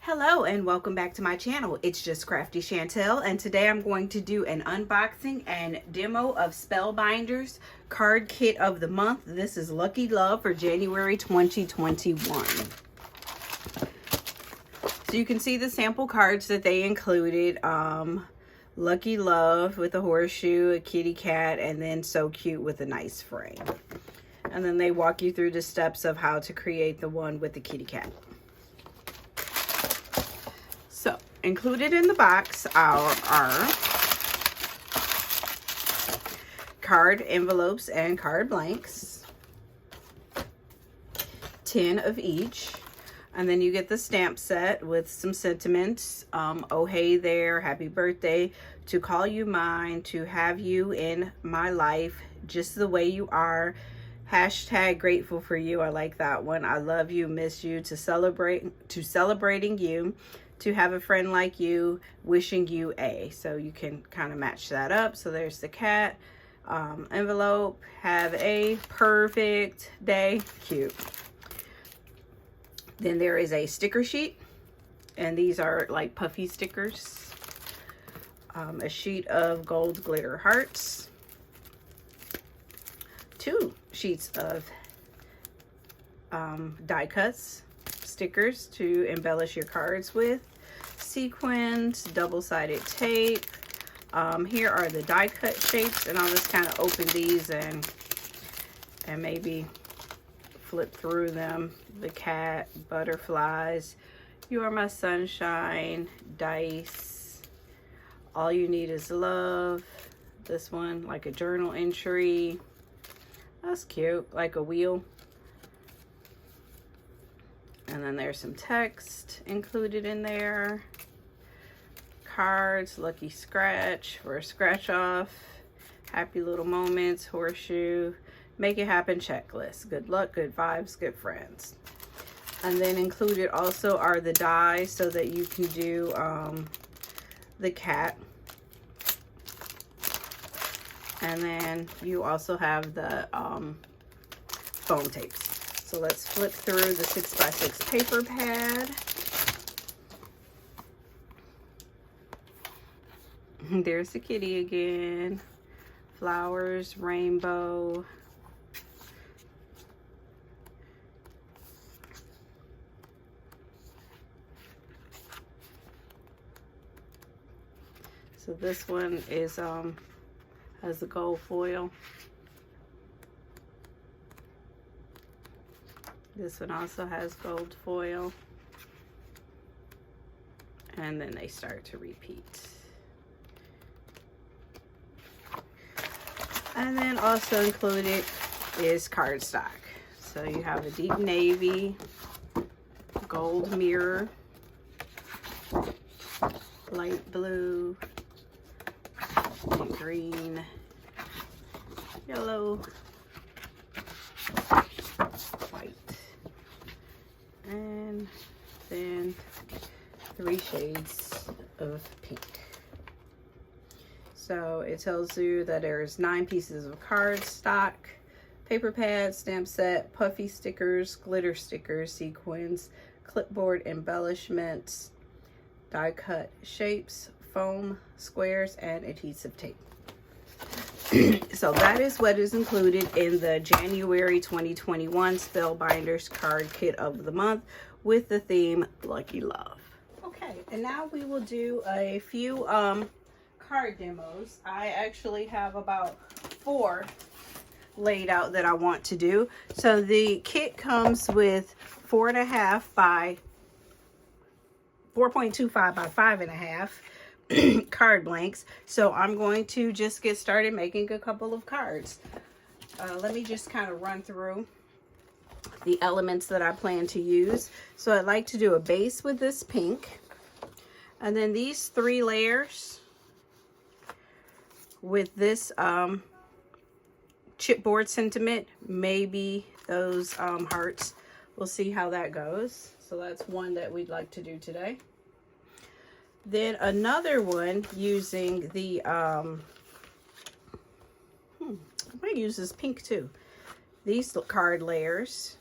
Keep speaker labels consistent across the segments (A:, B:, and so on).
A: Hello and welcome back to my channel. It's just Crafty Chantel, and today I'm going to do an unboxing and demo of Spellbinders card kit of the month. This is Lucky Love for January 2021. So you can see the sample cards that they included. Lucky Love with a horseshoe, a kitty cat, and then So Cute with a nice frame. And then they walk you through the steps of how to create the one with the kitty cat. So, included in the box are card envelopes and card blanks, 10 of each, and then you get the stamp set with some sentiments. Oh hey there, happy birthday, to call you mine, to have you in my life, just the way you are, hashtag grateful for you, I like that one, I love you, miss you, to celebrating you, to have a friend like you, wishing you a. So you can kind of match that up. So there's the cat envelope, have a perfect day, cute. Then there is a sticker sheet, and these are like puffy stickers. A sheet of gold glitter hearts, 2 sheets of die cuts stickers to embellish your cards with, sequins, double-sided tape. Here are the die cut shapes, and I'll just kind of open these and maybe flip through them. The cat, butterflies, you are my sunshine, dice, all you need is love. This one like a journal entry, that's cute, like a wheel. And then there's some text included in there. Cards, lucky scratch for a scratch off, happy little moments, horseshoe, make it happen checklist, good luck, good vibes, good friends. And then included also are the dies so that you can do the cat. And then you also have the foam tapes. So let's flip through the 6x6 paper pad. There's the kitty again. Flowers, rainbow. So this one is has the gold foil. This one also has gold foil. And then they start to repeat. And then also included is cardstock. So you have a deep navy, gold mirror, light blue, light green, yellow, white, and then 3 shades of pink. So it tells you that there's 9 pieces of cardstock, paper pad, stamp set, puffy stickers, glitter stickers, sequins, clipboard embellishments, die cut shapes, foam squares, and adhesive tape. So that is what is included in the January 2021 Spellbinders card kit of the month with the theme Lucky Love. Okay, and now we will do a few card demos. I actually have about 4 laid out that I want to do. So the kit comes with 4.5 by 4.25 by 5.5 card blanks. So I'm going to just get started making a couple of cards. Let me just kind of run through the elements that I plan to use. So I'd like to do a base with this pink, and then these 3 layers with this chipboard sentiment, maybe those hearts. We'll see how that goes. So that's one that we'd like to do today. Then another one using the I might use this pink too. These card layers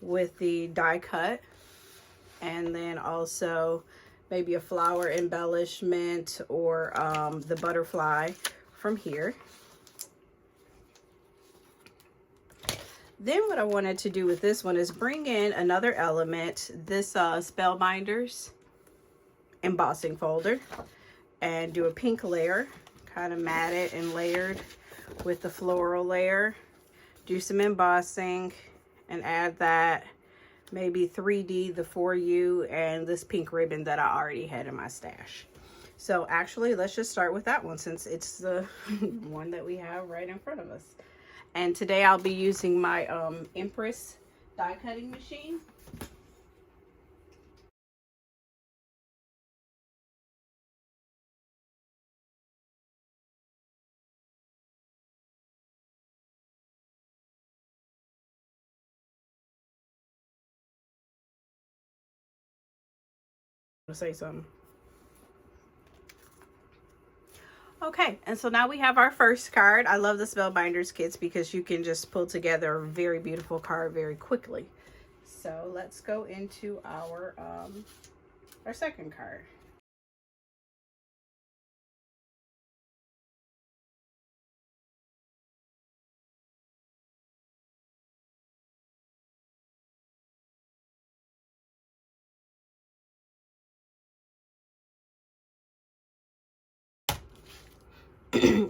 A: with the die cut and then also maybe a flower embellishment or the butterfly from here. Then what I wanted to do with this one is bring in another element, this Spellbinders embossing folder, and do a pink layer, kind of matted and layered with the floral layer. Do some embossing and add that, maybe 3D, the For You, and this pink ribbon that I already had in my stash. So actually, let's just start with that one since it's the one that we have right in front of us. And today I'll be using my Empress die cutting machine. Say something. Okay, and so now we have our first card. I love the Spellbinders kits because you can just pull together a very beautiful card very quickly. So let's go into our second card.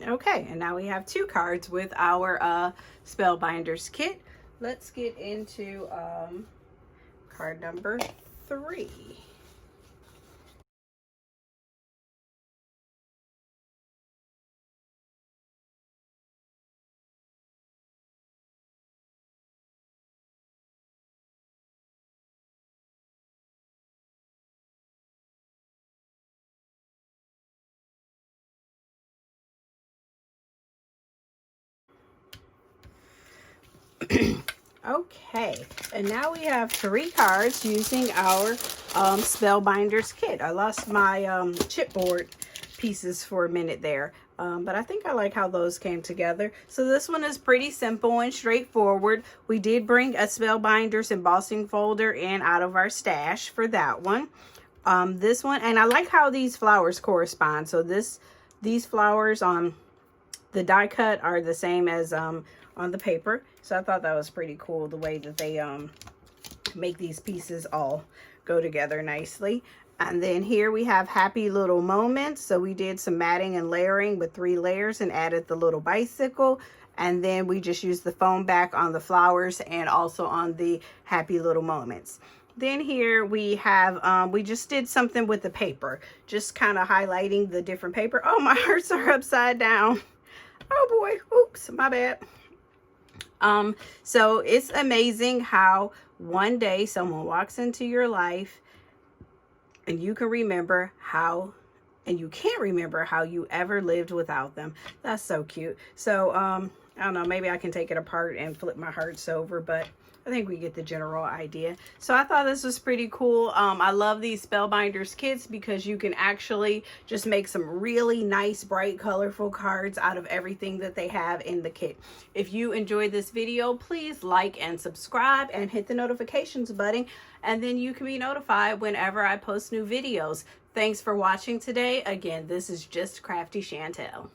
A: Okay, and now we have two cards with our Spellbinders kit. Let's get into card number 3. Okay, and now we have 3 cards using our Spellbinders kit. I lost my chipboard pieces for a minute there, but I think I like how those came together. So this one is pretty simple and straightforward. We did bring a Spellbinders embossing folder in out of our stash for that one. This one, and I like how these flowers correspond. So these flowers on the die cut are the same as on the paper. So I thought that was pretty cool, the way that they make these pieces all go together nicely. And then here we have happy little moments. So we did some matting and layering with 3 layers and added the little bicycle. And then we just used the foam back on the flowers and also on the happy little moments. Then here we have, we just did something with the paper, just kind of highlighting the different paper. Oh, my hearts are upside down. Oh boy, oops, my bad. So it's amazing how one day someone walks into your life and you can remember how, and you can't remember how you ever lived without them. That's so cute. So, I don't know, maybe I can take it apart and flip my hearts over, but I think we get the general idea. So I thought this was pretty cool. I love these Spellbinders kits because you can actually just make some really nice, bright, colorful cards out of everything that they have in the kit. If you enjoyed this video, please like and subscribe and hit the notifications button, and then you can be notified whenever I post new videos. Thanks for watching today. Again, this is just Crafty Chantel.